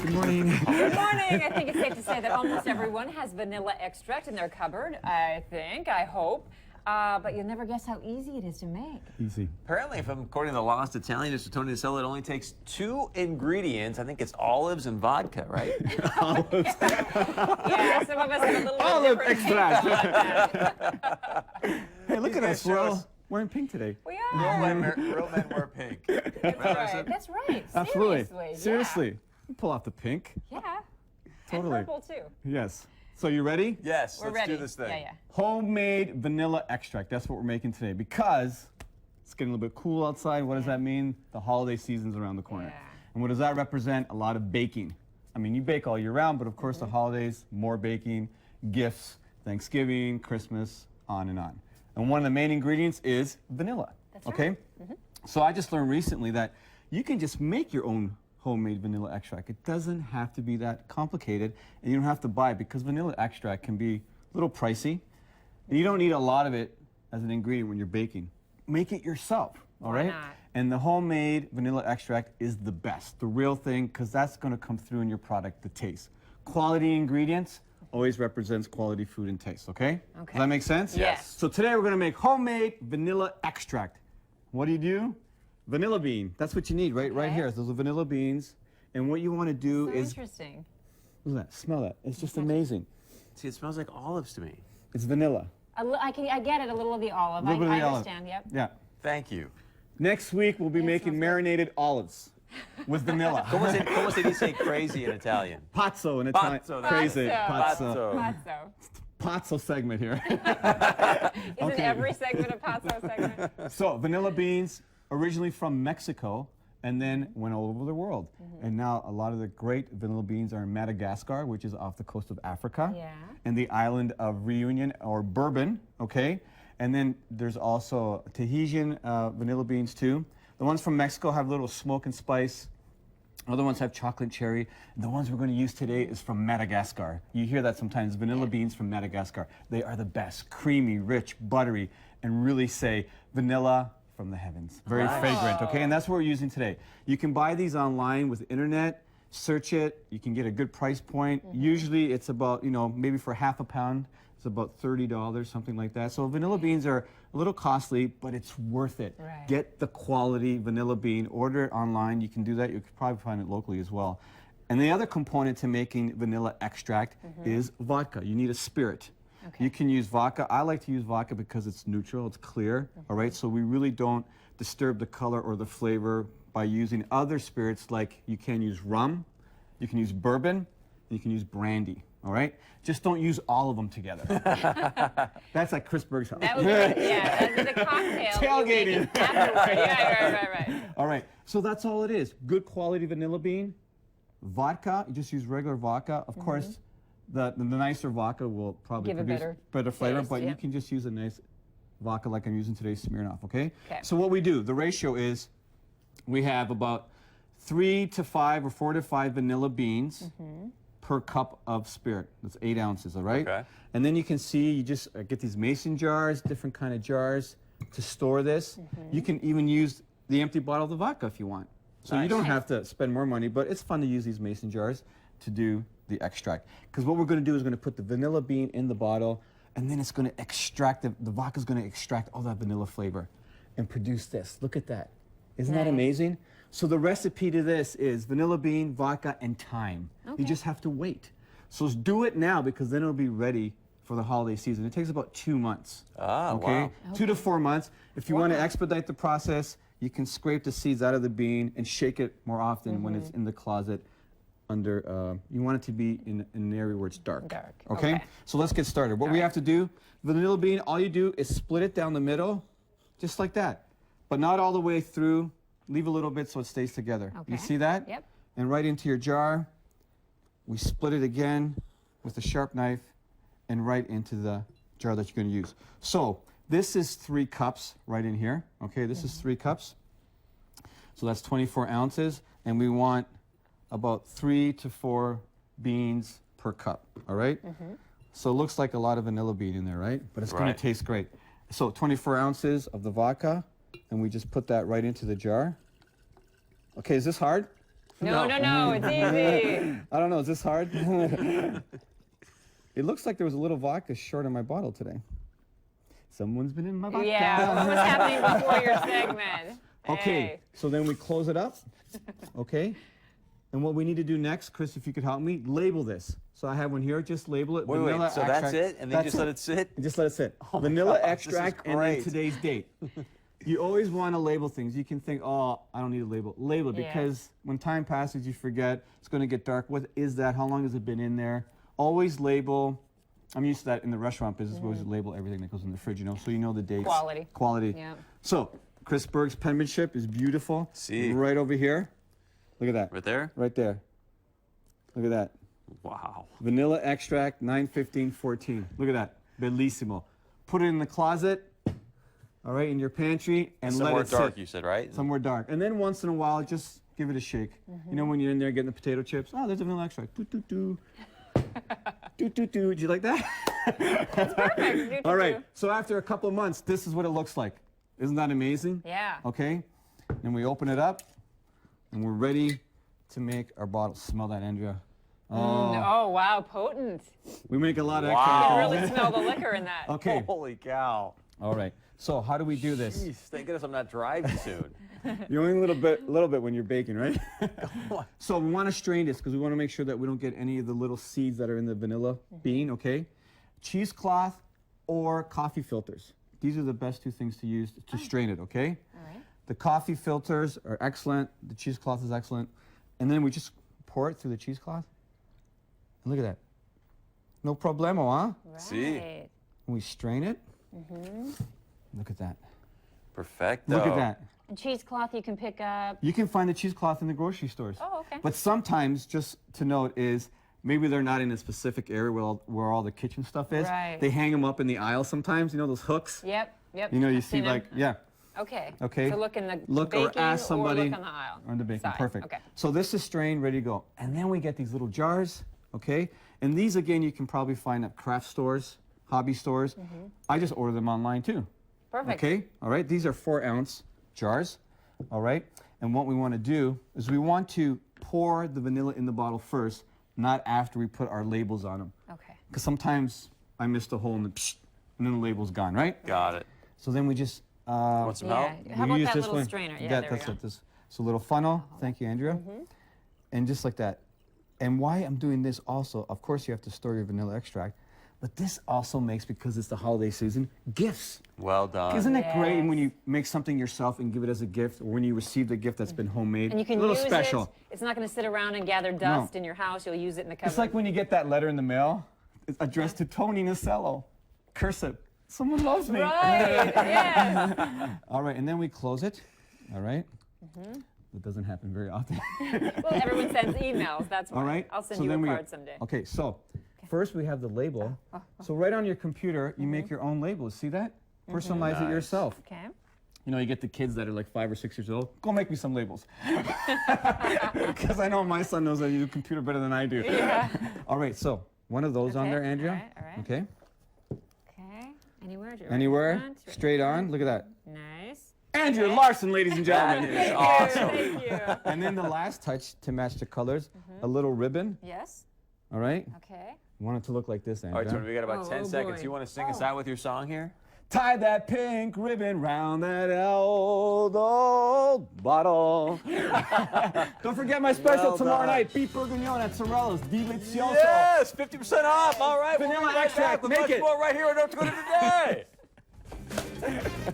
Good morning. Good morning. I think it's safe to say that almost everyone has vanilla extract in their cupboard. I hope. But you'll never guess how easy it is to make. Easy. Apparently, according to the Lost Italian, Mr. Tony DeSello, it only takes 2 ingredients. I think it's olives and vodka, right? Olives. Yeah, some of us have a little Olive bit different extract. take on that. Hey, look at guys us. We're show all us- wearing pink today. We Real are. men wear pink. That's right. That's right. Absolutely. Seriously. Yeah. Seriously. Pull off the pink. Yeah. Totally. And purple too. Yes. So you ready? Yes, We're let's ready. do this thing. Yeah. Homemade vanilla extract. That's what we're making today because it's getting a little bit cool outside. What does that mean? The holiday season's around the corner. Yeah. And what does that represent? A lot of baking. I mean, you bake all year round, but of course the holidays, more baking, gifts, Thanksgiving, Christmas, on and on. And one of the main ingredients is vanilla. That's okay? right. So I just learned recently that you can just make your own homemade vanilla extract. It doesn't have to be that complicated, and you don't have to buy it because vanilla extract can be a little pricey. And you don't need a lot of it as an ingredient when you're baking. Make it yourself, all Why right? not? And the homemade vanilla extract is the best, the real thing, because that's going to come through in your product, the taste. Quality ingredients always represents quality food and taste, okay? Okay. Does that make sense? Yes. So today we're going to make homemade vanilla extract. What do? Vanilla bean. That's what you need, right? Right Okay. here. Those are vanilla beans. And what you want to do So is, interesting. look at that, smell that. It's just amazing. See, it smells like olives to me. It's vanilla. I get it. A little of the olive. A little bit of I the olive. understand. Yep. Yeah. Thank you. Next week we'll be Yeah, making sounds good. marinated olives with vanilla. Como se dice crazy in Italian? Pazzo in Italian. Pazzo, Crazy. Pazzo. Pazzo. Pazzo. Pazzo segment here. Isn't Okay. every segment a Pazzo segment? So vanilla beans, originally from Mexico, and then went all over the world. Mm-hmm. And now a lot of the great vanilla beans are in Madagascar, which is off the coast of Africa. Yeah. And the island of Reunion or Bourbon, okay? And then there's also Tahitian vanilla beans too. The ones from Mexico have a little smoke and spice. Other ones have chocolate cherry. The ones we're going to use today is from Madagascar. You hear that sometimes, vanilla beans from Madagascar. They are the best, creamy, rich, buttery, and really say vanilla from the heavens. Very Wow. fragrant, okay? And that's what we're using today. You can buy these online with the internet, search it, you can get a good price point. Usually it's about, maybe for half a pound, it's about $30, something like that. So vanilla beans are a little costly, but it's worth it. Right. Get the quality vanilla bean, order it online. You can do that. You could probably find it locally as well. And the other component to making vanilla extract is vodka. You need a spirit. Okay. You can use vodka. I like to use vodka because it's neutral, it's clear, all right? So we really don't disturb the color or the flavor by using other spirits like you can use rum, you can use bourbon, and you can use brandy, all right? Just don't use all of them together. That's like Chris Berg's house. That would be, yeah, that'd be the cocktail. Tailgating. You make afterward. Yeah, right. All right, so that's all it is. Good quality vanilla bean, vodka, you just use regular vodka. Of course, the nicer vodka will probably Give a produce better flavor, taste, but yeah. you can just use a nice vodka like I'm using today, Smirnoff, okay? Okay. So what we do, the ratio is we have about 3 to 5 or 4 to 5 vanilla beans per cup of spirit. That's 8 ounces, all right? Okay. And then you can see, you just get these mason jars, different kind of jars to store this. You can even use the empty bottle of the vodka if you want. So you Nice. don't have to spend more money, but it's fun to use these mason jars to do the extract. Because what we're going to do is going to put the vanilla bean in the bottle, and then it's going to extract, the vodka's going to extract all that vanilla flavor and produce this. Look at that. Isn't that Nice. amazing? So the recipe to this is vanilla bean, vodka, and thyme. Okay. You just have to wait. So do it now because then it'll be ready for the holiday season. It takes about 2 months. Ah, okay? wow. 2 to 4 months. If you want to Wow. expedite the process, you can scrape the seeds out of the bean and shake it more often when it's in the closet under, you want it to be in an area where it's dark. Dark, Okay? okay. So let's get started. What we have to do, vanilla bean, all you do is split it down the middle, just like that. But not all the way through. Leave a little bit so it stays together. You Okay. see that? Yep. And right into your jar, we split it again with a sharp knife and right into the jar that you're going to use. So this is 3 cups right in here. Okay, this is 3 cups. So that's 24 ounces. And we want about 3 to 4 beans per cup. All right? So it looks like a lot of vanilla bean in there, right? But it's going Right. to taste great. So 24 ounces of the vodka, and we just put that right into the jar. Okay, is this hard? No, it's easy. I don't know, is this hard? It looks like there was a little vodka short in my bottle today. Someone's been in my vodka. Yeah, what was happening before your segment? Okay, Hey. so then we close it up. Okay, and what we need to do next, Chris, if you could help me, label this. So I have one here, just label it. Wait, vanilla so that's extract. it? And then That's just let it sit? And just let it sit. Oh my Vanilla gosh, this is extract and then great. today's date. You always want to label things. You can think, oh, I don't need a label. Label it Yeah. because when time passes, you forget. It's going to get dark. What is that? How long has it been in there? Always label. I'm used to that in the restaurant business. We always label everything that goes in the fridge, so you know the dates. Quality. Quality. Yeah. So Chris Berg's penmanship is beautiful. See. Right over here. Look at that. Right there? Right there. Look at that. Wow. Vanilla extract 9/15/14. Look at that. Bellissimo. Put it in the closet, all right, in your pantry, and Somewhere let it dark, sit. you said, right? Somewhere dark. And then once in a while, just give it a shake. You know when you're in there getting the potato chips? Oh, there's a vanilla extract. Doo, doo, doo. Doo, doo, doo. Did you like that? Perfect. All right. So after a couple of months, this is what it looks like. Isn't that amazing? Yeah. Okay. Then we open it up, and we're ready to make our bottle. Smell that, Andrea. Oh, wow, potent. We make a lot of Wow. extra. You can really smell the liquor in that. Okay. Holy cow. All right. So how do we do this? Jeez, thank goodness I'm not driving soon. You're only a little bit when you're baking, right? So we want to strain this because we want to make sure that we don't get any of the little seeds that are in the vanilla bean, okay? Cheesecloth or coffee filters. These are the best two things to use to strain it, okay? All right. The coffee filters are excellent. The cheesecloth is excellent. And then we just pour it through the cheesecloth. And look at that. No problemo, huh? Right. See? And we strain it. Look at that. Perfecto. Look at that. And cheesecloth you can pick up. You can find the cheesecloth in the grocery stores. Oh, okay. But sometimes, just to note, is maybe they're not in a specific area where all the kitchen stuff is. Right. They hang them up in the aisle sometimes. You know those hooks. Yep. You know, you I've see seen 'em. like yeah. Okay. Okay. So look in the Look or baking ask somebody or look on the aisle. on the baking. side. Perfect. Okay. So this is strained, ready to go, and then we get these little jars. Okay. And these again, you can probably find at craft stores, hobby stores. I just order them online too. Perfect. Okay, all right, these are 4-ounce jars, all right? And what we want to do is we want to pour the vanilla in the bottle first, not after we put our labels on them. Okay. Because sometimes I missed a hole and then the label's gone, right? Got it. So then we just Want some help? Yeah. How we about use that this little one. strainer? Yeah, That- there that's we it. go. This a little funnel. Thank you, Andrea. And just like that. And why I'm doing this also, of course you have to store your vanilla extract, but this also makes, because it's the holiday season, gifts. Well done. Isn't it great Yes. when you make something yourself and give it as a gift, or when you receive the gift that's been homemade? And you can a little use special. it. It's not going to sit around and gather dust in your house. You'll use it in the cupboard. It's like when you get that letter in the mail. It's addressed to Tony Nasello. Cursive. Someone loves me. Right. Yes. All right, and then we close it. All right. That doesn't happen very often. Well, everyone sends emails. That's why. All right. I'll send so you then a we card someday. Okay, so first we have the label. So right on your computer, you make your own labels. See that? Personalize it Nice. yourself. Okay. You know, you get the kids that are like 5 or 6 years old. Go make me some labels. Because I know my son knows how to use a computer better than I do. Yeah. All right, so one of those on Okay, there, Andrea. all right. Okay. Okay. Anywhere? Do you Anywhere, right in front? straight on. Look at that. Nice. Andrea Larson, ladies and That gentlemen. is awesome. Thank you. And then the last touch to match the colors, a little ribbon. Yes. All right. Okay. Want it to look like this, All right, Andrea. Tony, we got about Oh, 10 oh seconds. boy. You want to sing us out with your song here? Tie that pink ribbon round that old bottle. Don't forget my special Well tomorrow done. night. Beef bourguignon at Sorello's. Delicioso. Yes, 50% off. All right, Vanilla we'll be right extract, back with make much it. more right here on North Dakota Today.